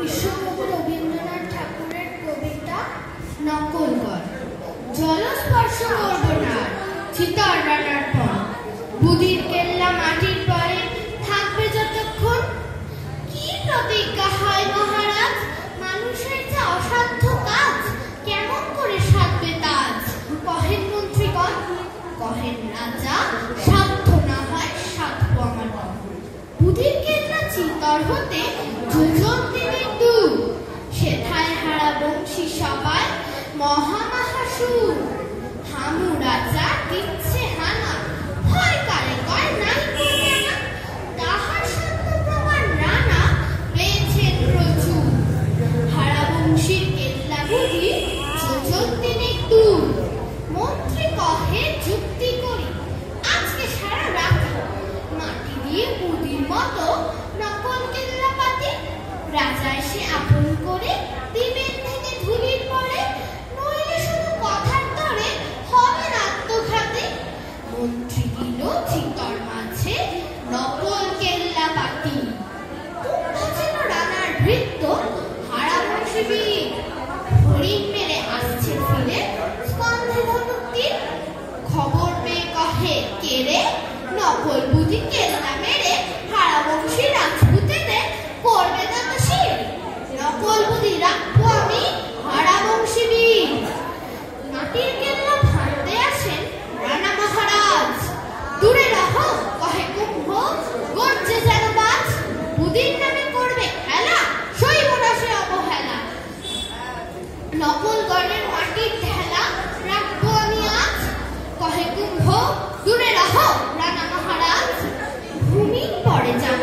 বিশ্বকবি রবীন্দ্রনাথ ঠাকুরের কবিতা নকল কর। জলস্পর্শ করব না চিতার রানার পর, বুদির কেল্লা মাটির পরে থাকবে যতক্ষণ। কি প্রতিজ্ঞা হয় মহারাজ, মানুষের যে অসাধ্য কাজ, কেমন করে সাধবে তাজ? কহেন মন্ত্রীগণ, কহেন রাজা, সাধ্য না হয় সাধব আমার। বুদির কেল্লা চিতর হতে যোজন দিনের দূর, সেথায় হারা বংশী সবাই মহামাহাসুর। হামু রাজা দিচ্ছে হানা, হয় কারে কয় নাই করবে না। তাহার সত্য প্রমাণ রানা পেয়েছেন প্রচুর। হারা বংশীর কেল্লা বুদি যোজন দিনের দূর। মন্ত্রী কহে যুক্তি করি, আজকে সারা রাত মাটি দিয়ে বুদির মতো নকল কেল্লা পাতি। রাজা এসে আপন করে দিবেন ভেঙে ধুলির পরে, নইলে শুধু কথার তরে হবে আত্মঘাতী। মন্ত্রী দিল চিতর মাঝে নকল কেল্লা পাতি। কুণ্ঠ ছিল রানার ভৃত্য হারা বংশী বীর, হরিণ মেরে আসছে ফিরে স্কন্ধে ধনুক তীর। খবর পেয়ে কহে কে রে, নকল বুদি কেল্লা মেরে হারা বংশী রাজপুতেদের করবে না তো শির। নকল বুদি রাখবো আমি হারা বংশী বীর। মাটির কেল্লা ভাঙতে আসেন রানা মহারাজ, দূরে রহো কহে কুম্ভ গর্জে যেন বাজ। বুদির নামে করবে খেলা, সইব না সে অবহেলা। নকল গণের মাটির ঢেলা রাখবো আমি আজ, কহে কুম্ভ দূরে রহো রানা মহারাজ। ভূমির পরে যাব